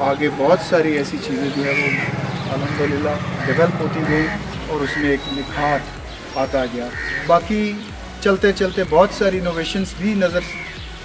آگے بہت ساری ایسی چیزیں جو ہے وہ الحمدللہ ڈیولپ ہوتی گئی اور اس میں ایک نکھار آتا گیا. باقی چلتے چلتے بہت ساری انوویشنز بھی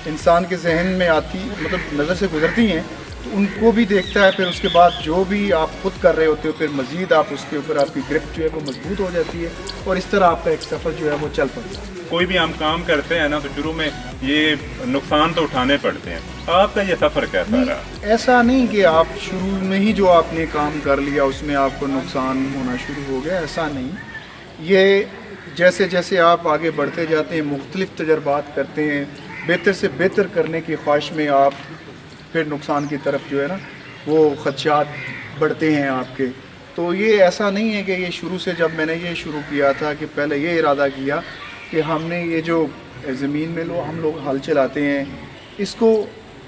انسان کے ذہن میں مطلب نظر سے گزرتی ہیں, تو ان کو بھی دیکھتا ہے. پھر اس کے بعد جو بھی آپ خود کر رہے ہوتے ہو پھر مزید آپ اس کے اوپر آپ کی گرپ جو ہے وہ مضبوط ہو جاتی ہے اور اس طرح آپ کا ایک سفر جو ہے وہ چل پڑتا ہے. کوئی بھی ہم کام کرتے ہیں نا تو شروع میں یہ نقصان تو اٹھانے پڑتے ہیں. آپ کا یہ سفر کیسا رہا؟ ایسا نہیں کہ آپ شروع میں ہی جو آپ نے کام کر لیا اس میں آپ کو نقصان ہونا شروع ہو گیا, ایسا نہیں. یہ جیسے جیسے آپ آگے بڑھتے جاتے ہیں, مختلف تجربات کرتے ہیں, بہتر سے بہتر کرنے کی خواہش میں آپ پھر نقصان کی طرف جو ہے نا وہ خدشات بڑھتے ہیں آپ کے. تو یہ ایسا نہیں ہے کہ یہ شروع سے جب میں نے یہ شروع کیا تھا کہ پہلے یہ ارادہ کیا کہ ہم نے یہ جو زمین میں ہم لوگ ہل چلاتے ہیں اس کو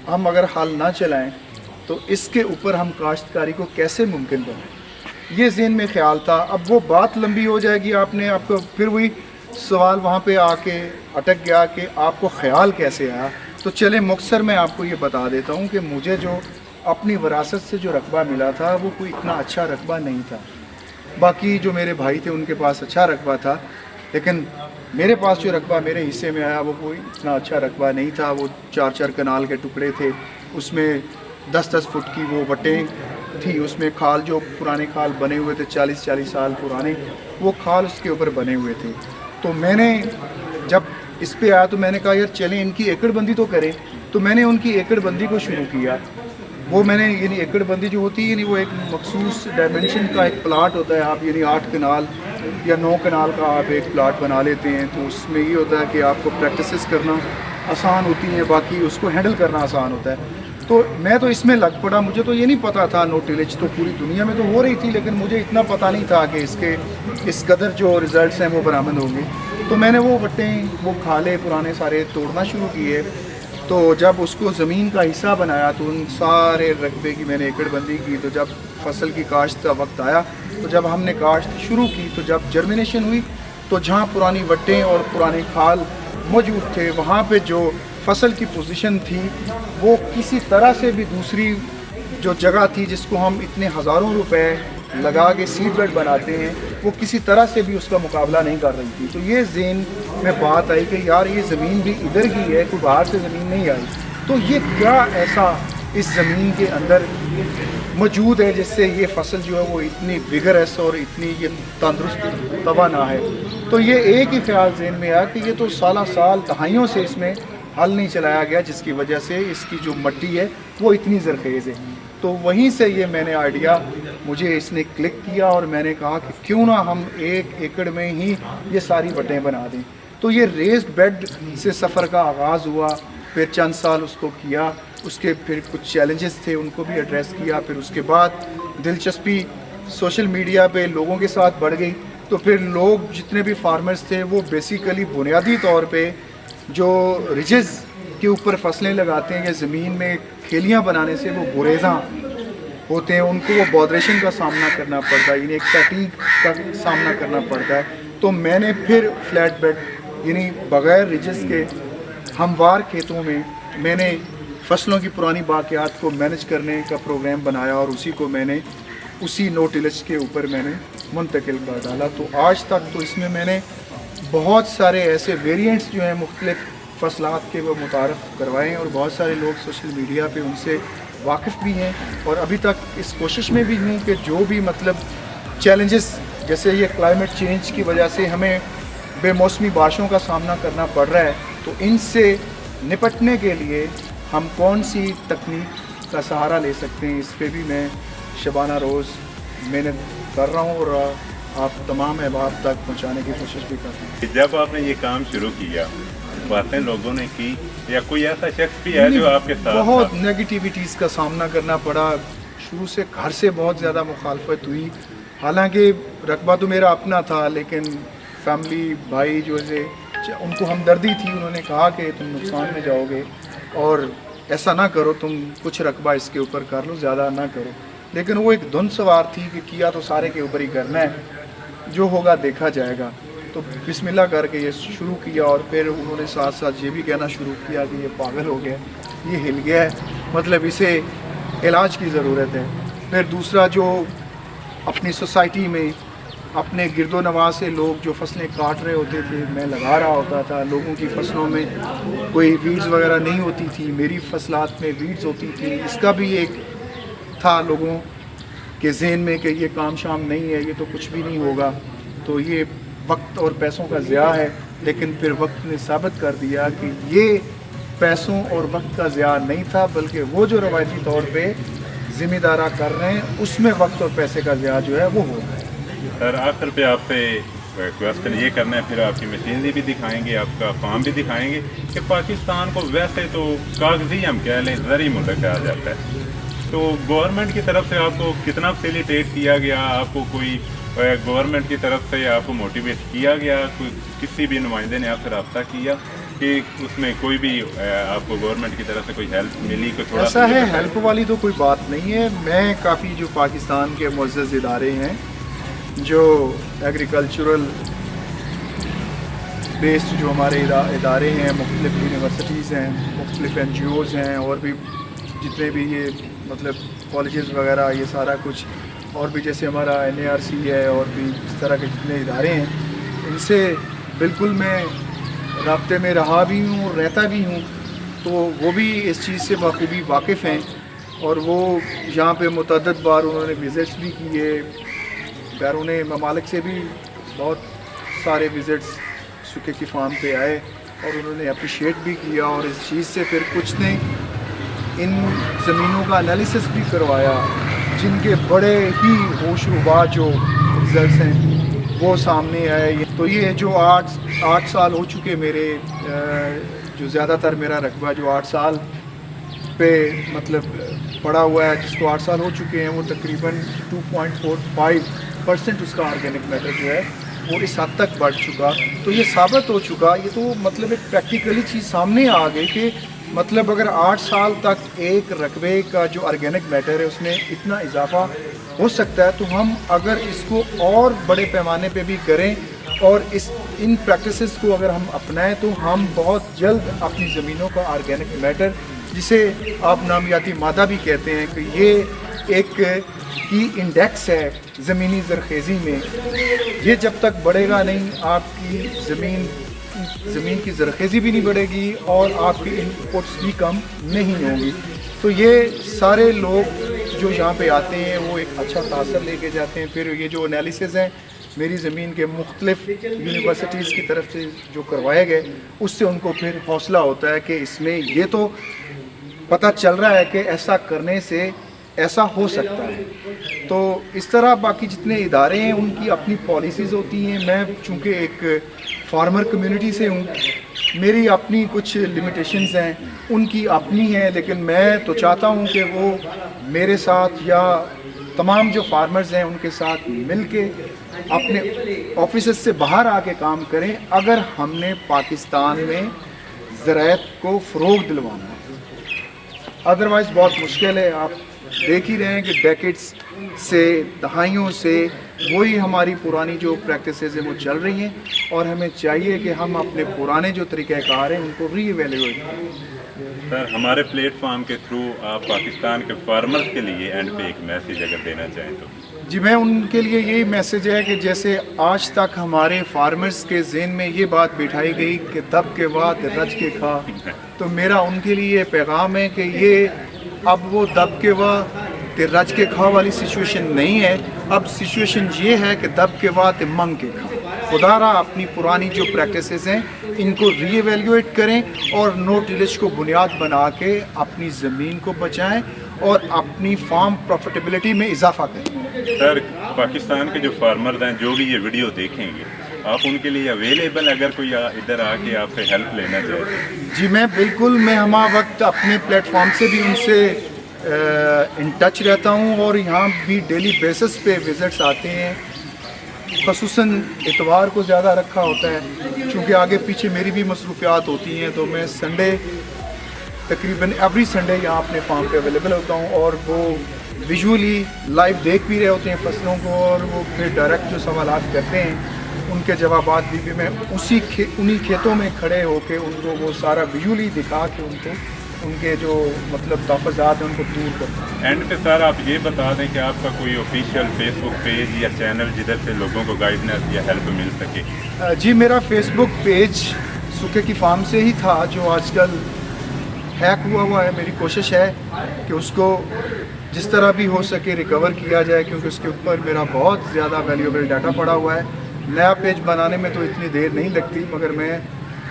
ہم اگر ہل نہ چلائیں تو اس کے اوپر ہم کاشتکاری کو کیسے ممکن بنائیں, یہ ذہن میں خیال تھا. اب وہ بات لمبی ہو جائے گی, آپ کو پھر وہی سوال وہاں پہ آ کے اٹک گیا کہ آپ کو خیال کیسے آیا. تو چلے مختصر میں آپ کو یہ بتا دیتا ہوں کہ مجھے جو اپنی وراثت سے جو رقبہ ملا تھا وہ کوئی اتنا اچھا رقبہ نہیں تھا. باقی جو میرے بھائی تھے ان کے پاس اچھا رقبہ تھا, لیکن میرے پاس جو رقبہ میرے حصے میں آیا وہ کوئی اتنا اچھا رقبہ نہیں تھا. وہ 4 کنال کے ٹکڑے تھے, اس میں 10 فٹ کی وہ وٹیں تھی, اس میں کھال جو پرانے کھال بنے ہوئے تھے 40 سال پرانے, وہ کھال اس کے اوپر بنے ہوئے تھے. تو میں نے جب اس پہ آیا تو میں نے کہا یار چلیں ان کی ایکڑ بندی تو کریں. تو میں نے ان کی ایکڑ بندی کو شروع کیا. وہ میں نے یعنی ایکڑ بندی جو ہوتی ہے یعنی وہ ایک مخصوص ڈائمنشن کا ایک پلاٹ ہوتا ہے. آپ یعنی 8 کنال یا 9 کنال کا آپ ایک پلاٹ بنا لیتے ہیں, تو اس میں یہ ہوتا ہے کہ آپ کو پریکٹسز کرنا آسان ہوتی ہیں, باقی اس کو ہینڈل کرنا آسان ہوتا ہے. تو میں تو اس میں لگ پڑا. مجھے تو یہ نہیں پتا تھا, نو ٹیلج تو پوری دنیا میں تو ہو رہی تھی, لیکن مجھے اتنا پتہ نہیں تھا کہ اس قدر جو ریزلٹس ہیں وہ برآمد ہوں گے. تو میں نے وہ وٹیں وہ کھالے پرانے سارے توڑنا شروع کیے. تو جب اس کو زمین کا حصہ بنایا تو ان سارے رقبے کی میں نے ایکڑ بندی کی. تو جب فصل کی کاشت کا وقت آیا تو جب ہم نے کاشت شروع کی تو جب جرمینیشن ہوئی تو جہاں پرانی وٹیں اور پرانے کھال موجود تھے وہاں پہ جو فصل کی پوزیشن تھی وہ کسی طرح سے بھی دوسری جو جگہ تھی جس کو ہم اتنے ہزاروں روپے لگا کے سیڈ بیڈ بناتے ہیں وہ کسی طرح سے بھی اس کا مقابلہ نہیں کر رہی تھی. تو یہ ذہن میں بات آئی کہ یار یہ زمین بھی ادھر کی ہے, کوئی باہر سے زمین نہیں آئی. تو یہ کیا ایسا اس زمین کے اندر موجود ہے جس سے یہ فصل جو ہے وہ اتنی وگرس اور اتنی یہ تندرست توانا ہے. تو یہ ایک ہی خیال ذہن میں آیا کہ یہ تو سالہ سال دہائیوں سے اس میں ہل نہیں چلایا گیا, جس کی وجہ سے اس کی جو مٹی ہے وہ اتنی زرخیز ہے. تو وہیں سے یہ میں نے آئیڈیا مجھے اس نے کلک کیا اور میں نے کہا کہ کیوں نہ ہم 1 ایکڑ میں ہی یہ ساری وٹیں بنا دیں. تو یہ ریزڈ بیڈ سے سفر کا آغاز ہوا. پھر چند سال اس کو کیا, اس کے پھر کچھ چیلنجز تھے ان کو بھی ایڈریس کیا. پھر اس کے بعد دلچسپی سوشل میڈیا پہ لوگوں کے ساتھ بڑھ گئی. تو پھر لوگ جتنے بھی فارمرز تھے وہ بیسیکلی بنیادی طور پہ جو ریجز کے اوپر فصلیں لگاتے ہیں یا زمین میں کھیلیاں بنانے سے وہ گریزاں ہوتے ہیں, ان کو وہ بودریشن کا سامنا کرنا پڑتا ہے, یعنی ایک فیٹیگ کا سامنا کرنا پڑتا ہے. تو میں نے پھر فلیٹ بیڈ یعنی بغیر ریجز کے ہموار کھیتوں میں نے فصلوں کی پرانی باقیات کو مینیج کرنے کا پروگرام بنایا اور اسی کو میں نے اسی نو ٹیلج کے اوپر میں نے منتقل کر ڈالا. تو آج تک تو اس میں نے بہت سارے ایسے ویریئنٹس جو ہیں مختلف فصلات کے وہ متعارف کروائے ہیں اور بہت سارے لوگ سوشل میڈیا پہ ان سے واقف بھی ہیں. اور ابھی تک اس کوشش میں بھی ہوں کہ جو بھی مطلب چیلنجز جیسے یہ کلائمیٹ چینج کی وجہ سے ہمیں بے موسمی بارشوں کا سامنا کرنا پڑ رہا ہے, تو ان سے نپٹنے کے لیے ہم کون سی تکنیک کا سہارا لے سکتے ہیں, اس پہ بھی میں شبانہ روز محنت کر رہا ہوں اور آپ تمام احباب تک پہنچانے کی کوشش بھی کر رہے ہیں. جب آپ نے یہ کام شروع کیا باتیں لوگوں نے کی یا کوئی ایسا شخص بھی ہے جو آپ کے ساتھ بہت نیگیٹیویٹیز کا سامنا کرنا پڑا. شروع سے گھر سے بہت زیادہ مخالفت ہوئی. حالانکہ رقبہ تو میرا اپنا تھا لیکن فیملی بھائی جو ہے ان کو ہمدردی تھی, انہوں نے کہا کہ تم نقصان میں جاؤ گے اور ایسا نہ کرو, تم کچھ رقبہ اس کے اوپر کر لو, زیادہ نہ کرو. لیکن وہ ایک دھن سوار تھی کہ کیا تو سارے کے اوپر ہی کرنا ہے, جو ہوگا دیکھا جائے گا. تو بسم اللہ کر کے یہ شروع کیا اور پھر انہوں نے ساتھ ساتھ یہ بھی کہنا شروع کیا کہ یہ پاگل ہو گیا, یہ ہل گیا ہے, مطلب اسے علاج کی ضرورت ہے. پھر دوسرا جو اپنی سوسائٹی میں اپنے گرد و نواح سے لوگ جو فصلیں کاٹ رہے ہوتے تھے, میں لگا رہا ہوتا تھا. لوگوں کی فصلوں میں کوئی ویڈز وغیرہ نہیں ہوتی تھی, میری فصلات میں ویڈز ہوتی تھی. اس کا بھی ایک تھا لوگوں کے ذہن میں کہ یہ کام شام نہیں ہے, یہ تو کچھ بھی نہیں ہوگا, تو یہ وقت اور پیسوں کا ضیاع ہے. لیکن پھر وقت نے ثابت کر دیا کہ یہ پیسوں اور وقت کا ضیاع نہیں تھا, بلکہ وہ جو روایتی طور پہ ذمہ دارہ کر رہے ہیں اس میں وقت اور پیسے کا ضیاع جو ہے وہ ہو رہا ہے. سر آخر پہ آپ سے کوشچن یہ کرنا ہے, پھر آپ کی مشینری بھی دکھائیں گے, آپ کا فارم بھی دکھائیں گے کہ پاکستان کو ویسے تو کاغذی ہم کہہ لیں زرعی ملک کہا جاتا ہے, تو گورنمنٹ کی طرف سے آپ کو کتنا فیسیلیٹیٹ کیا گیا, آپ کو کوئی گورنمنٹ کی طرف سے آپ کو موٹیویٹ کیا گیا, کوئی کسی بھی نمائندے نے آپ سے رابطہ کیا کہ اس میں کوئی بھی آپ کو گورنمنٹ کی طرف سے کوئی ہیلپ ملی؟ کو تھوڑا ایسا ہے, ہیلپ والی تو کوئی بات نہیں ہے. میں کافی جو پاکستان کے معزز ادارے ہیں جو ایگریکلچرل بیسڈ جو ہمارے ادارے ہیں, مختلف یونیورسٹیز ہیں, مختلف این جی اوز ہیں, اور بھی جتنے بھی یہ مطلب کالجز وغیرہ یہ سارا کچھ, اور بھی جیسے ہمارا NARC ہے, اور بھی اس طرح کے جتنے ادارے ہیں, ان سے بالکل میں رابطے میں رہا بھی ہوں اور رہتا بھی ہوں. تو وہ بھی اس چیز سے بخوبی واقف ہیں, اور وہ یہاں پہ متعدد بار انہوں نے وزٹس بھی کیے, بیرون ممالک سے بھی بہت سارے وزٹس سکے کی فارم پہ آئے, اور انہوں نے اپریشیٹ بھی کیا, اور اس چیز سے پھر کچھ نے ان زمینوں کا انالیسس بھی کروایا جن کے بڑے ہی ہوش و با جو رزلٹس ہیں وہ سامنے آئے. تو یہ جو 8 سال ہو چکے میرے, جو زیادہ تر میرا رقبہ جو 8 سال پہ مطلب پڑا ہوا ہے, جس کو 8 سال ہو چکے ہیں, وہ تقریباً 2.45% اس کا آرگینک میٹر جو ہے وہ اس حد تک بڑھ چکا. تو یہ ثابت ہو چکا, یہ تو مطلب ایک پریکٹیکلی چیز سامنے آ گئی کہ مطلب اگر 8 سال تک ایک رقبے کا جو آرگینک میٹر ہے اس میں اتنا اضافہ ہو سکتا ہے, تو ہم اگر اس کو اور بڑے پیمانے پہ بھی کریں اور ان پریکٹسز کو اگر ہم اپنائیں, تو ہم بہت جلد اپنی زمینوں کا آرگینک میٹر, جسے آپ نامیاتی مادہ بھی کہتے ہیں, کہ یہ ایک کی انڈیکس ہے زمینی زرخیزی میں, یہ جب تک بڑھے گا نہیں آپ کی زمین کی زرخیزی بھی نہیں بڑھے گی اور آپ کی انپٹس بھی کم نہیں ہوں گی. تو یہ سارے لوگ جو یہاں پہ آتے ہیں وہ ایک اچھا تاثر لے کے جاتے ہیں. پھر یہ جو انالیسز ہیں میری زمین کے مختلف یونیورسٹیز کی طرف سے جو کروائے گئے, اس سے ان کو پھر حوصلہ ہوتا ہے کہ اس میں یہ تو پتہ چل رہا ہے کہ ایسا کرنے سے ایسا ہو سکتا ہے. تو اس طرح باقی جتنے ادارے ہیں ان کی اپنی پالیسیز ہوتی ہیں. میں چونکہ ایک فارمر کمیونٹی سے ہوں, میری اپنی کچھ لمیٹیشنز ہیں, ان کی اپنی ہیں, لیکن میں تو چاہتا ہوں کہ وہ میرے ساتھ یا تمام جو فارمرز ہیں ان کے ساتھ مل کے اپنے آفیسز سے باہر آ کے کام کریں, اگر ہم نے پاکستان میں زراعت کو فروغ دلوانا ہے. ادروائز بہت مشکل ہے. آپ دیکھ ہی رہے ہیں کہ ڈیکڈز سے, دہائیوں سے وہی ہماری پرانی جو پریکٹسز ہیں وہ چل رہی ہیں, اور ہمیں چاہیے کہ ہم اپنے پرانے جو طریقہ کار ہیں ان کو ری ایویلیویٹ کریں. سر ہمارے پلیٹ فارم کے تھرو آپ پاکستان کے فارمرز کے لیے اینڈ پہ ایک میسیج اگر دینا چاہیں تو؟ جی, میں ان کے لیے یہی میسیج ہے کہ جیسے آج تک ہمارے فارمرز کے ذہن میں یہ بات بٹھائی گئی کہ دب کے بعد رج کے کھا, تو میرا ان کے لیے یہ پیغام ہے کہ یہ اب وہ دب کے بعد رج کے کھا والی سچویشن نہیں ہے. اب سچویشن یہ ہے کہ دب کے بعد منگ کے کھا. خدا را اپنی پرانی جو پریکٹسز ہیں ان کو ری ایویلیویٹ کریں اور نو ٹیلج کو بنیاد بنا کے اپنی زمین کو بچائیں اور اپنی فارم پروفیٹیبلٹی میں اضافہ کریں. سر پاکستان کے جو فارمرز ہیں جو بھی یہ ویڈیو دیکھیں گے, آپ ان کے لیے اویلیبل اگر کوئی ادھر آ کے آپ سے ہیلپ لینا چاہے؟ جی میں بالکل, میں ہمہ وقت اپنے پلیٹ فارم سے بھی ان سے ان ٹچ رہتا ہوں, اور یہاں بھی ڈیلی بیسس پہ وزٹس آتے ہیں. خصوصاً اتوار کو زیادہ رکھا ہوتا ہے چونکہ آگے پیچھے میری بھی مصروفیات ہوتی ہیں, تو میں سنڈے تقریباً ایوری سنڈے یہاں اپنے فارم پہ اویلیبل ہوتا ہوں, اور وہ ویژولی لائیو دیکھ بھی رہے ہوتے ہیں فصلوں کو, اور وہ پھر ڈائریکٹ جو سوالات کرتے ہیں ان کے جوابات بھی میں انہی کھیتوں میں کھڑے ہو کے ان کو وہ سارا ویژولی دکھا کے ان کو ان کے جو مطلب تحفظات ہیں ان کو دور کرتا ہوں۔ اینڈ پہ سر آپ یہ بتا دیں کہ آپ کا کوئی آفیشیل فیس بک پیج یا چینل جدھر سے لوگوں کو گائیڈنس یا ہیلپ مل سکے؟ جی میرا فیس بک پیج سکھے کی فارم سے ہی تھا، جو آج کل ہیک ہوا ہے۔ میری کوشش ہے کہ اس کو جس طرح بھی ہو سکے ریکور کیا جائے، کیونکہ اس کے اوپر میرا بہت زیادہ ویلیوبل ڈاٹا پڑا ہوا ہے۔ نیا پیج بنانے میں تو اتنی دیر نہیں لگتی، مگر میں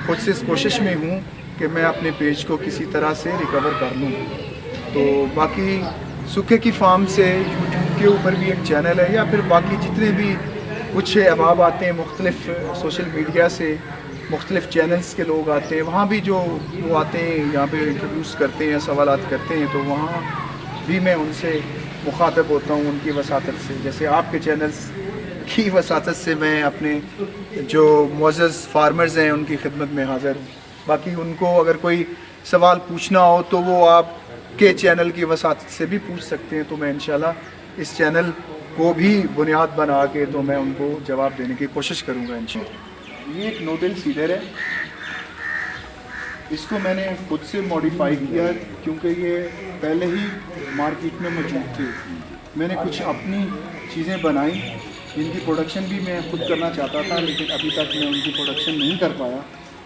خود سے اس کوشش میں ہوں کہ میں اپنے پیج کو کسی طرح سے ریکور کر لوں۔ تو باقی سکھے کی فارم سے یوٹیوب کے اوپر بھی ایک چینل ہے، یا پھر باقی جتنے بھی کچھ احباب آتے ہیں مختلف سوشل میڈیا سے، مختلف چینلز کے لوگ آتے ہیں، وہاں بھی جو وہ آتے ہیں یہاں پہ انٹروڈیوس کرتے ہیں، سوالات کرتے ہیں، تو وہاں بھی میں ان سے مخاطب ہوتا ہوں ان کی وساطت سے، جیسے آپ کے چینلز کی وساطت سے میں اپنے جو معزز فارمرز ہیں ان کی خدمت میں حاضر ہوں۔ باقی ان کو اگر کوئی سوال پوچھنا ہو تو وہ آپ کے چینل کی وساطت سے بھی پوچھ سکتے ہیں، تو میں انشاءاللہ اس چینل کو بھی بنیاد بنا کے تو میں ان کو جواب دینے کی کوشش کروں گا انشاءاللہ۔ یہ ایک نوڈل سیڈر ہے، اس کو میں نے خود سے ماڈیفائی کیا کیونکہ یہ پہلے ہی مارکیٹ میں موجود تھے۔ میں نے کچھ اپنی چیزیں بنائیں جن کی پروڈکشن بھی میں خود کرنا چاہتا تھا، لیکن ابھی تک میں ان کی پروڈکشن نہیں کر پایا۔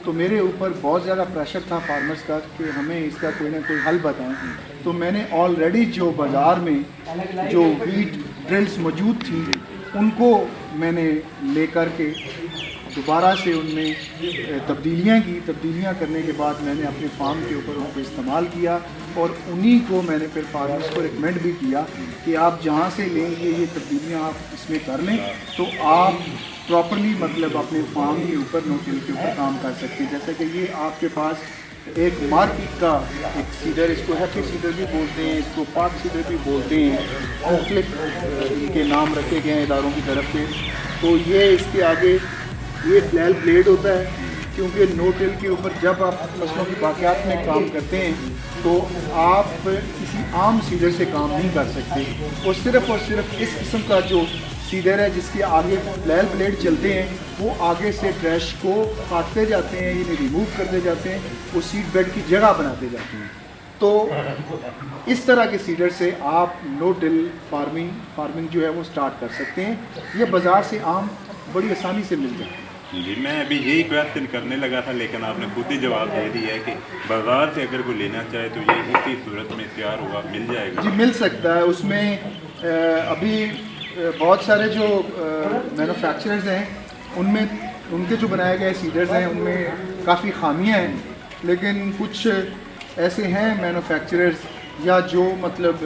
تو میرے اوپر بہت زیادہ پریشر تھا فارمرز کا کہ ہمیں اس کا کوئی نہ کوئی حل بتائیں۔ تو میں نے آلریڈی جو بازار میں جو ویٹ ڈرلز موجود تھیں ان کو میں نے لے کر کے دوبارہ سے ان میں تبدیلیاں کرنے کے بعد میں نے اپنے فارم کے اوپر ان کو استعمال کیا، اور انہی کو میں نے پھر فارمرز کو ریکمینڈ بھی کیا کہ آپ جہاں سے لیں گے یہ تبدیلیاں آپ اس میں کر لیں تو آپ پراپرلی مطلب اپنے فارم کے اوپر نوٹل کے اوپر کام کر سکتے ہیں۔ جیسا کہ یہ آپ کے پاس ایک مارکیٹ کا ایک سیڈر، اس کو ہیپی سیڈر بھی بولتے ہیں، اس کو پاک سیڈر بھی بولتے ہیں، مختلف کے نام رکھے گئے ہیں اداروں کی طرف سے۔ تو یہ اس کے آگے یہ فلیل بلیڈ ہوتا ہے، کیونکہ نو ٹل کے اوپر جب آپ فصلوں کی باقیات میں کام کرتے ہیں تو آپ کسی عام سیڈر سے کام نہیں کر سکتے، اور صرف اس قسم کا جو سیڈر ہے جس کے آگے فلیل بلیڈ چلتے ہیں وہ آگے سے ٹریش کو کاٹتے جاتے ہیں، یعنی ریموو کرتے جاتے ہیں، وہ سیڈ بیڈ کی جگہ بناتے جاتے ہیں۔ تو اس طرح کے سیڈر سے آپ نو ٹل فارمنگ جو ہے وہ سٹارٹ کر سکتے ہیں۔ یہ بازار سے عام بڑی آسانی سے مل جاتی ہے۔ جی میں ابھی یہی کویشچن کرنے لگا تھا، لیکن آپ نے خود ہی جواب دے دیا ہے کہ بازار سے اگر کوئی لینا چاہے تو یہ اسی صورت میں تیار ہوا مل جائے گا؟ جی مل سکتا ہے۔ اس میں ابھی بہت سارے جو مینوفیکچررز ہیں ان کے جو بنائے گئے سیڈرز ہیں ان میں کافی خامیاں ہیں، لیکن کچھ ایسے ہیں مینوفیکچررز یا جو مطلب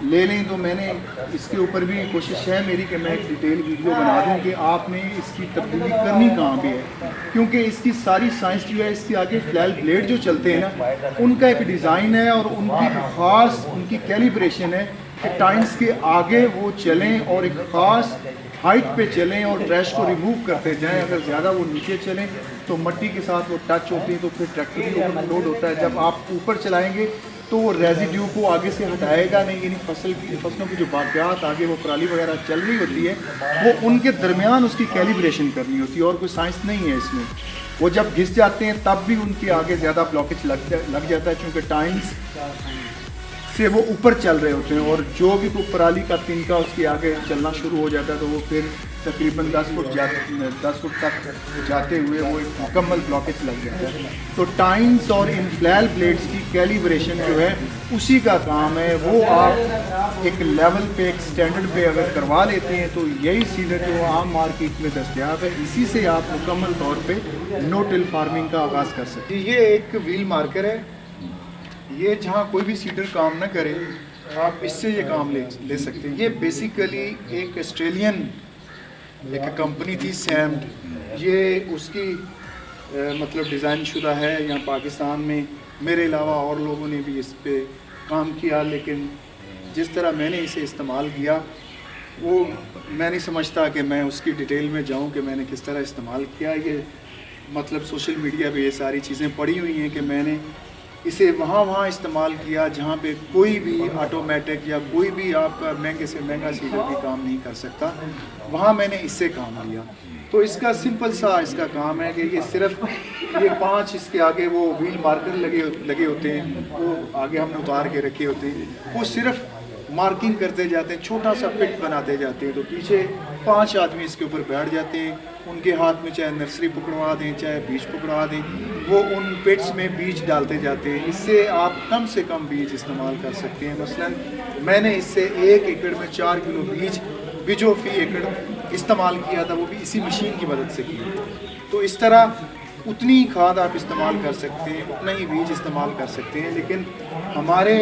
لے لیں، تو میں نے اس کے اوپر بھی کوشش ہے میری کہ میں ایک ڈیٹیل ویڈیو بنا دوں کہ آپ نے اس کی تبدیلی کرنی کہاں بھی ہے، کیونکہ اس کی ساری سائنس جو ہے اس کے آگے فلیل بلیڈ جو چلتے ہیں نا ان کا ایک ڈیزائن ہے اور ان کی خاص ان کی کیلیبریشن ہے کہ ٹائنس کے آگے وہ چلیں اور ایک خاص ہائٹ پہ چلیں اور ٹریش کو ریموو کرتے جائیں۔ اگر زیادہ وہ نیچے چلیں تو مٹی کے ساتھ وہ ٹچ ہوتی ہے تو پھر ٹریکٹر کے اوپر لوڈ ہوتا ہے، جب آپ اوپر چلائیں گے تو وہ ریزیڈیو کو آگے سے ہٹائے گا نہیں، یعنی فصلوں کی جو باقیات آگے وہ پرالی وغیرہ چل رہی ہوتی ہے وہ ان کے درمیان اس کی کیلیبریشن کرنی ہوتی ہے، اور کوئی سائنس نہیں ہے اس میں۔ وہ جب گھس جاتے ہیں تب بھی ان کے آگے زیادہ بلاکیج لگ جاتا ہے، چونکہ ٹائنس سے وہ اوپر چل رہے ہوتے ہیں، اور جو بھی کوئی پرالی کا تنکا اس کے آگے چلنا شروع ہو جاتا ہے تو وہ پھر تقریباً 10 فٹ تک جاتے ہوئے وہ ایک مکمل بلاکیج لگ جاتا ہے۔ تو ٹائنس اور ان فلیل بلیڈز کی کیلیبریشن جو ہے اسی کا کام ہے، وہ آپ ایک لیول پہ ایک سٹینڈرڈ پہ اگر کروا لیتے ہیں تو یہی سیڈر جو عام مارکیٹ میں دستیاب ہے اسی سے آپ مکمل طور پہ نو ٹل فارمنگ کا آغاز کر سکتے ہیں۔ یہ ایک ویل مارکر ہے، یہ جہاں کوئی بھی سیڈر کام نہ کرے آپ اس سے یہ کام لے سکتے ہیں۔ یہ بیسیکلی ایک آسٹریلین ایک کمپنی تھی سیمڈ، یہ اس کی مطلب ڈیزائن شدہ ہے یہاں پاکستان میں، میرے علاوہ اور لوگوں نے بھی اس پہ کام کیا، لیکن جس طرح میں نے اسے استعمال کیا وہ میں نہیں سمجھتا کہ میں اس کی ڈیٹیل میں جاؤں کہ میں نے کس طرح استعمال کیا۔ یہ مطلب سوشل میڈیا پہ یہ ساری چیزیں پڑی ہوئی ہیں کہ میں نے اسے وہاں استعمال کیا جہاں پہ کوئی بھی آٹومیٹک یا کوئی بھی آپ کا مہنگے سے مہنگا سیڈر بھی کام نہیں کر سکتا، وہاں میں نے اس سے کام لیا۔ تو اس کا سمپل سا اس کا کام ہے کہ یہ صرف یہ 5 اس کے آگے وہ ویل مارکر لگے ہوتے ہیں، وہ آگے ہم نے اتار کے رکھے ہوتے ہیں، وہ صرف مارکنگ کرتے جاتے ہیں، چھوٹا سا پٹ بناتے جاتے ہیں. تو پیچھے 5 آدمی اس کے اوپر بیٹھ جاتے ہیں، ان کے ہاتھ میں چاہے نرسری پکڑوا دیں چاہے بیج پکڑوا دیں، وہ ان پٹس میں بیج ڈالتے جاتے ہیں. اس سے آپ کم سے کم بیج استعمال کر سکتے ہیں. مثلا میں نے اس سے 1 ایکڑ میں 4 کلو بیجو فی ایکڑ استعمال کیا تھا، وہ بھی اسی مشین کی مدد سے کیا. تو اس طرح اتنی کھاد آپ استعمال کر سکتے ہیں، اتنا ہی بیج استعمال کر سکتے ہیں. لیکن ہمارے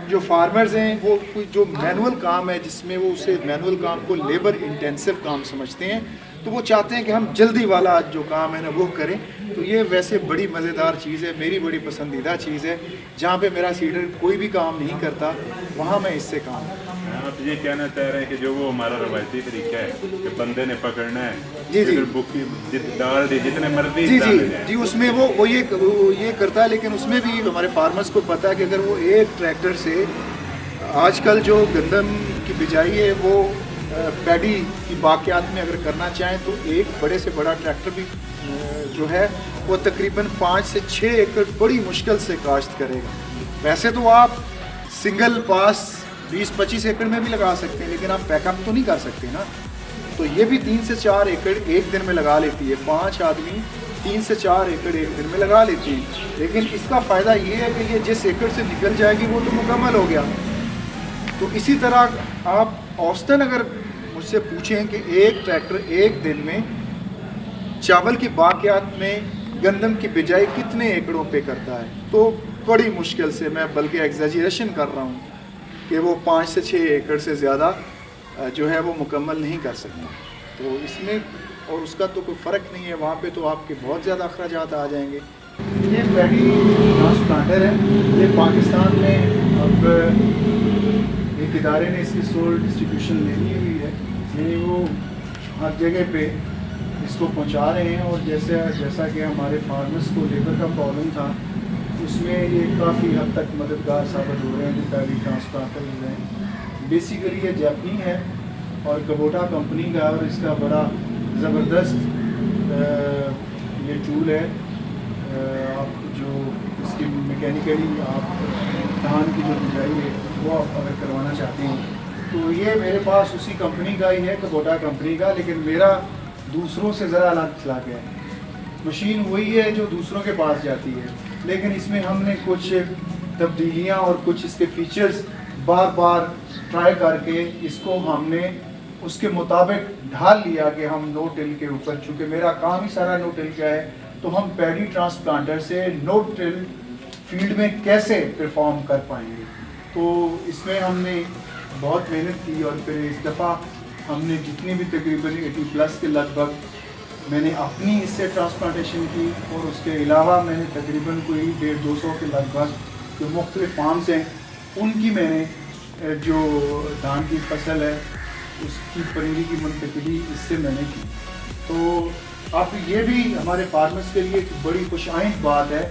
جو فارمرز ہیں وہ جو مینول کام ہے، جس میں وہ اسے مینول کام کو لیبر انٹینسو کام سمجھتے ہیں، تو وہ چاہتے ہیں کہ ہم جلدی والا جو کام ہے نا وہ کریں. تو یہ ویسے بڑی مزیدار چیز ہے، میری بڑی پسندیدہ چیز ہے. جہاں پہ میرا سیڈر کوئی بھی کام نہیں کرتا وہاں میں اس سے کام کرتا ہوں. آپ یہ کہنا چاہ رہے ہیں کہ جو وہ ہمارا روایتی طریقہ ہے کہ بندے نے پکڑنا ہے، جی جی بکی ڈال دی جتنے مرضی جی ڈالے جی جائیں. جی اس میں وہ یہ کرتا ہے. لیکن اس میں بھی ہمارے فارمرز کو پتہ ہے کہ اگر وہ ایک ٹریکٹر سے آج کل جو گندم کی بجائی ہے وہ پیڈی کی باقیات میں اگر کرنا چاہیں تو ایک بڑے سے بڑا ٹریکٹر بھی جو ہے وہ تقریباً 5 سے 6 ایکڑ بڑی مشکل سے کاشت کرے گا. ویسے تو آپ سنگل پاس 20-25 ایکڑ میں بھی لگا سکتے ہیں، لیکن آپ پیک اپ تو نہیں کر سکتے نا. تو یہ بھی 3 سے 4 ایکڑ ایک دن میں لگا لیتی ہے. 5 آدمی 3 سے 4 ایکڑ ایک دن میں لگا لیتی ہیں. لیکن اس کا فائدہ یہ ہے کہ یہ جس ایکڑ سے نکل جائے گی وہ تو مکمل ہو گیا. تو اسی طرح آپ اوسطاً اگر مجھ سے پوچھیں کہ ایک ٹریکٹر ایک دن میں چاول کی باقیات میں گندم کی بجائی کتنے ایکڑوں پہ کرتا ہے، تو بڑی مشکل سے، میں بلکہ ایگزیجریشن کر رہا ہوں کہ وہ 5 سے 6 ایکڑ سے زیادہ جو ہے وہ مکمل نہیں کر سکتا. تو اس میں اور اس کا تو کوئی فرق نہیں ہے، وہاں پہ تو آپ کے بہت زیادہ اخراجات آ جائیں گے. یہ پیڈی ٹرانسپلانٹر ہے، یہ پاکستان میں اب ایک ادارے نے اس کی سول ڈسٹریبیوشن لے لی ہوئی ہے، یعنی وہ ہر جگہ پہ اس کو پہنچا رہے ہیں. اور جیسا کہ ہمارے فارمرز کو لیبر کا پرابلم تھا، اس میں یہ کافی حد تک مددگار ثابت ہو رہے ہیں. جو پیڈی ٹرانسپلانٹر جو ہیں بیسیکلی یہ جاپنی ہے اور کبوٹا کمپنی کا، اور اس کا بڑا زبردست یہ ٹول ہے. آپ جو اس کی میکینیکلی آپ دھان کی جو بجائی ہے وہ آپ اگر کروانا چاہتے ہیں تو یہ میرے پاس اسی کمپنی کا ہی ہے، کبوٹا کمپنی کا. لیکن میرا دوسروں سے ذرا الگ چلا گیا ہے. مشین وہی ہے جو دوسروں کے پاس جاتی ہے، لیکن اس میں ہم نے کچھ تبدیلیاں اور کچھ اس کے فیچرز بار بار ٹرائی کر کے اس کو ہم نے اس کے مطابق ڈھال لیا کہ ہم نو ٹل کے اوپر، چونکہ میرا کام ہی سارا نو ٹل کا ہے، تو ہم پیڈی ٹرانسپلانٹر سے نو ٹل فیلڈ میں کیسے پرفارم کر پائیں گے. تو اس میں ہم نے بہت محنت کی، اور پھر اس دفعہ ہم نے جتنی بھی تقریباً 80+ کے لگ بھگ میں نے اپنی اس سے ٹرانسپلانٹیشن کی، اور اس کے علاوہ میں نے تقریباً کوئی 150-200 کے لگ بھگ جو مختلف فارمز ہیں ان کی میں نے جو دھان کی فصل ہے اس کی پنیری کی منتقلی اس سے میں نے کی. تو اب یہ بھی ہمارے فارمرز کے لیے ایک بڑی خوش آئند بات ہے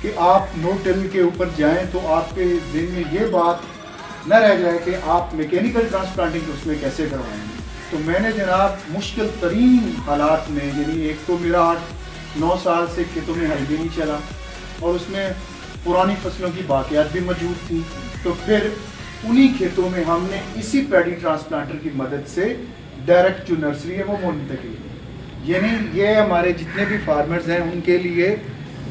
کہ آپ نو ٹل کے اوپر جائیں تو آپ کے ذہن میں یہ بات نہ رہ جائے کہ آپ میکینیکل ٹرانسپلانٹنگ اس میں کیسے کروائیں گے. تو میں نے جناب مشکل ترین حالات میں، یعنی ایک تو میرا 8-9 سال سے کھیتوں میں ہل بھی نہیں چلا، اور اس میں پرانی فصلوں کی باقیات بھی موجود تھی، تو پھر انہی کھیتوں میں ہم نے اسی پیڈی ٹرانسپلانٹر کی مدد سے ڈائریکٹ جو نرسری ہے وہ منتقل کی. یعنی یہ ہمارے جتنے بھی فارمرز ہیں ان کے لیے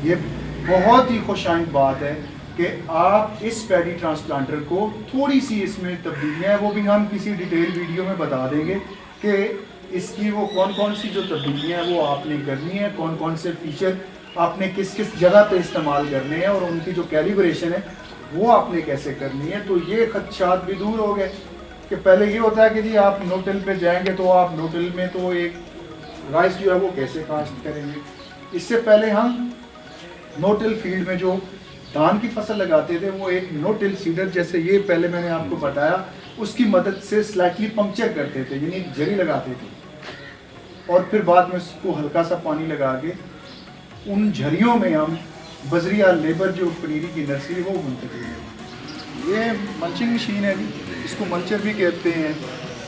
یہ بہت ہی خوش آئند بات ہے کہ آپ اس پیڈی ٹرانسپلانٹر کو تھوڑی سی اس میں تبدیلیاں ہیں، وہ بھی ہم کسی ڈیٹیل ویڈیو میں بتا دیں گے کہ اس کی وہ کون سی جو تبدیلیاں ہیں وہ آپ نے کرنی ہے، کون سے فیچر آپ نے کس جگہ پہ استعمال کرنے ہیں، اور ان کی جو کیلیبریشن ہے وہ آپ نے کیسے کرنی ہے. تو یہ خدشات بھی دور ہو گئے کہ پہلے یہ ہوتا ہے کہ جی آپ نو ٹل پہ جائیں گے تو آپ نو ٹل میں تو ایک رائس جو ہے وہ کیسے کاشت کریں گے. اس سے پہلے ہم نو ٹل فیلڈ میں جو دھان کی فصل لگاتے تھے وہ ایک نو ٹل سیڈر جیسے یہ پہلے میں نے آپ کو بتایا اس کی مدد سے سلائٹلی پنکچر کرتے تھے، یعنی جری لگاتے تھے، اور پھر بعد میں اس کو ہلکا سا پانی لگا کے ان جھریوں میں ہم بذریعہ لیبر جو پنیری کی نرسری وہ منتقل ہے. یہ ملچنگ مشین ہے جی، اس کو ملچر بھی کہتے ہیں،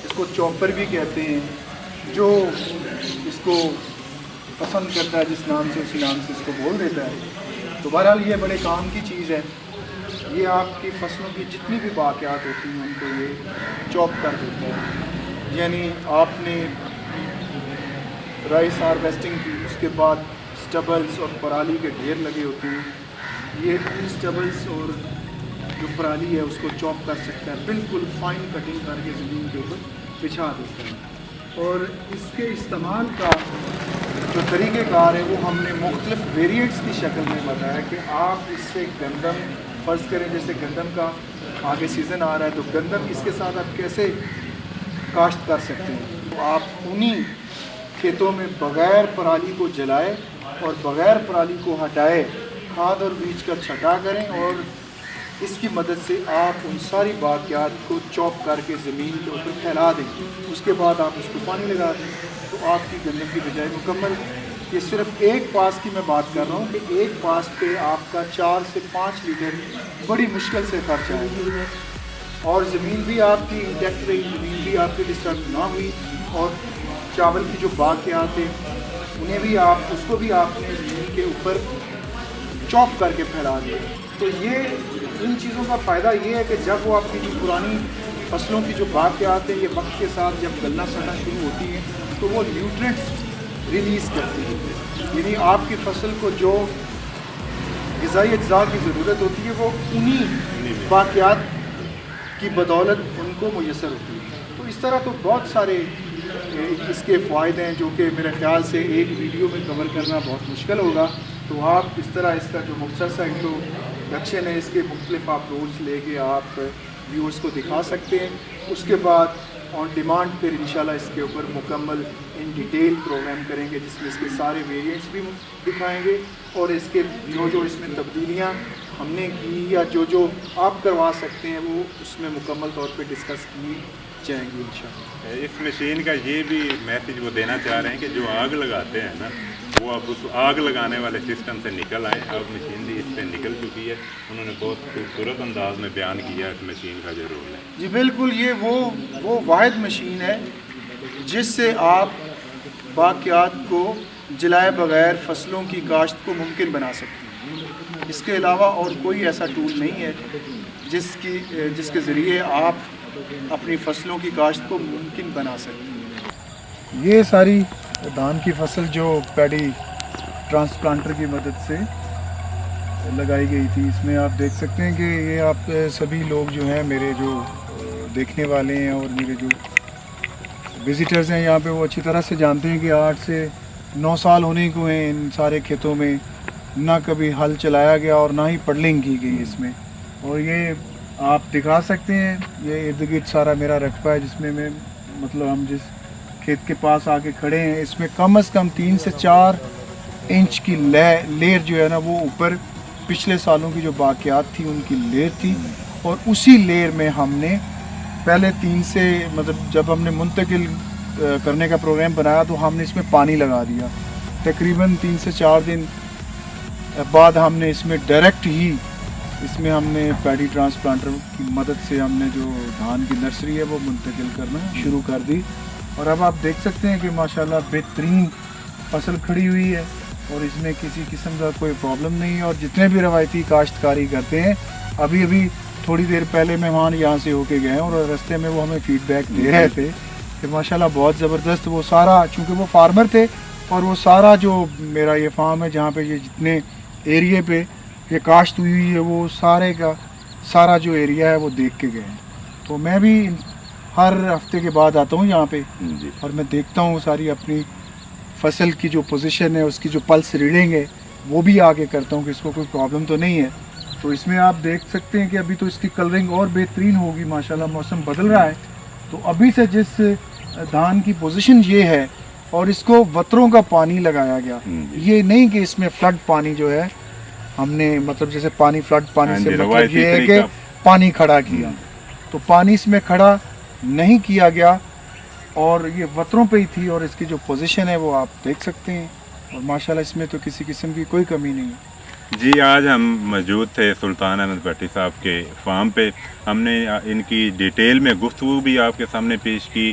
اس کو چاپر بھی کہتے ہیں. جو اس کو پسند کرتا ہے جس نام سے اسی نام سے اس کو بول دیتا ہے. تو بہرحال یہ بڑے کام کی چیز ہے. یہ آپ کی فصلوں کی جتنی بھی باقیات ہوتی ہیں ان کو یہ چاپ کر دیتا ہے. یعنی آپ نے رائس ہارویسٹنگ کی, اس کے بعد اسٹبلس اور پرالی کے ڈھیر لگے ہوتے ہیں. یہ ان اسٹبلس اور جو پرالی ہے اس کو چاپ کر سکتا ہے, بالکل فائن کٹنگ کر کے زمین کے اوپر بچھا دیتا ہے. اور اس کے استعمال کا جو طریقہ کار ہے وہ ہم نے مختلف ویریئنٹس کی شکل میں بتایا کہ آپ اس سے گندم, فرض کریں جیسے گندم کا آگے سیزن آ رہا ہے تو گندم اس کے ساتھ آپ کیسے کاشت کر سکتے ہیں. تو آپ انہی کھیتوں میں بغیر پرالی کو جلائے اور بغیر پرالی کو ہٹائے کھاد اور بیج کا چھٹا کریں, اور اس کی مدد سے آپ ان ساری باقیات کو چاپ کر کے زمین کے اوپر پھیلا دیں. اس کے بعد آپ اس کو پانی لگا دیں تو آپ کی گندم کی بجائی مکمل. یہ صرف ایک پاس کی میں بات کر رہا ہوں کہ ایک پاس پہ آپ کا 4 سے 5 لیٹر بڑی مشکل سے خرچ آئے گا, اور زمین بھی آپ کی انٹیکٹ رہی, زمین بھی آپ کی ڈسٹرب نہ ہوئی, اور چاول کی جو باقیات ہیں انہیں بھی آپ اس کو بھی آپ نے زمین کے اوپر چاپ کر کے پھیلا دیا. تو یہ ان چیزوں کا فائدہ یہ ہے کہ جب وہ آپ کی جو پرانی فصلوں کی جو باقیات ہیں یہ وقت کے ساتھ جب گلنا سڑنا شروع ہوتی ہیں تو وہ نیوٹرینٹس ریلیز کرتی ہے. یعنی آپ کی فصل کو جو غذائی اجزاء کی ضرورت ہوتی ہے وہ انہی باقیات کی بدولت ان کو میسر ہوتی ہے. تو اس طرح تو بہت سارے اس کے فوائد ہیں جو کہ میرے خیال سے ایک ویڈیو میں کور کرنا بہت مشکل ہوگا. تو آپ اس طرح اس کا جو مختصر سا انٹروڈکشن ہے اس کے مختلف آپ رولز لے کے آپ ویورز کو دکھا سکتے ہیں. اس کے بعد آن ڈیمانڈ پھر انشاءاللہ اس کے اوپر مکمل ان ڈیٹیل پروگرام کریں گے جس میں اس کے سارے ویریئنٹس بھی دکھائیں گے, اور اس کے جو اس میں تبدیلیاں ہم نے کی یا جو آپ کروا سکتے ہیں وہ اس میں مکمل طور پہ ڈسکس کی جائیں گی انشاءاللہ. اس مشین کا یہ بھی میسیج وہ دینا چاہ رہے ہیں کہ جو آگ لگاتے ہیں نا وہ اب اس آگ لگانے والے سسٹم سے نکل آئیں. اب مشین بھی اس پہ نکل چکی ہے. انہوں نے بہت خوبصورت انداز میں بیان کیا اس مشین کا جو رول ہے. جی بالکل, یہ وہ واحد مشین ہے جس سے آپ باقیات کو جلائے بغیر فصلوں کی کاشت کو ممکن بنا سکتے ہیں. اس کے علاوہ اور کوئی ایسا ٹول نہیں ہے جس کے ذریعے آپ اپنی فصلوں کی کاشت کو ممکن بنا سکتے ہیں. یہ ساری دھان کی فصل جو پیڈی ٹرانسپلانٹر کی مدد سے لگائی گئی تھی, اس میں آپ دیکھ سکتے ہیں کہ یہ آپ سبھی لوگ جو ہیں میرے جو دیکھنے والے ہیں اور میرے جو وزٹرز ہیں یہاں پہ وہ اچھی طرح سے جانتے ہیں کہ 8 سے 9 سال ہونے کو ہیں ان سارے کھیتوں میں نہ کبھی ہل چلایا گیا اور نہ ہی پڈلنگ کی گئی اس میں. اور یہ آپ دکھا سکتے ہیں یہ ارد گرد سارا میرا رقبہ ہے جس میں مطلب ہم جس کھیت کے پاس آ کے کھڑے ہیں اس میں کم از کم 3 سے 4 انچ کی لیئر جو ہے نا وہ اوپر پچھلے سالوں کی جو باقیات تھی ان کی لیئر تھی, اور اسی لیئر میں ہم نے پہلے 3 سے مطلب جب ہم نے منتقل کرنے کا پروگرام بنایا تو ہم نے اس میں پانی لگا دیا. تقریباً 3 سے 4 دن بعد ہم نے اس میں ڈائریکٹ ہی اس میں ہم نے پیڈی ٹرانسپلانٹر کی مدد سے ہم نے جو دھان کی نرسری ہے وہ منتقل کرنا شروع کر دی. اور اب آپ دیکھ سکتے ہیں کہ ماشاءاللہ بہترین فصل کھڑی ہوئی ہے اور اس میں کسی قسم کا کوئی پرابلم نہیں ہے. اور جتنے بھی روایتی کاشتکاری کرتے ہیں ابھی تھوڑی دیر پہلے مہمان یہاں سے ہو کے گئے ہیں اور راستے میں وہ ہمیں فیڈ بیک دے رہے تھے کہ ماشاءاللہ بہت زبردست وہ سارا, چونکہ وہ فارمر تھے اور وہ سارا جو میرا یہ فارم ہے جہاں پہ یہ جتنے ایریے پہ یہ کاشت ہوئی ہے وہ سارے کا سارا جو ایریا ہے وہ دیکھ کے گئے ہیں. تو میں بھی ہر ہفتے کے بعد آتا ہوں یہاں پہ اور میں دیکھتا ہوں ساری اپنی فصل کی جو پوزیشن ہے اس کی جو پلس ریڈنگ ہے وہ بھی آگے کرتا ہوں کہ اس کو کوئی پرابلم تو نہیں ہے. تو اس میں آپ دیکھ سکتے ہیں کہ ابھی تو اس کی کلرنگ اور بہترین ہوگی ماشاءاللہ, موسم بدل رہا ہے تو ابھی سے جس دھان کی پوزیشن یہ ہے اور اس کو وتروں کا پانی لگایا گیا, یہ نہیں کہ اس میں فلڈ پانی جو ہے ہم نے مطلب جیسے پانی فلڈ پانی سے مطلب یہ ہے کہ پانی کھڑا کیا, تو پانی اس میں کھڑا نہیں کیا گیا اور یہ وتروں پہ ہی تھی اور اس کی جو پوزیشن ہے وہ آپ دیکھ سکتے ہیں اور ماشاءاللہ اس میں تو کسی قسم کی کوئی کمی نہیں ہے. جی آج ہم موجود تھے سلطان احمد بھٹی صاحب کے فارم پہ. ہم نے ان کی ڈیٹیل میں گفتگو بھی آپ کے سامنے پیش کی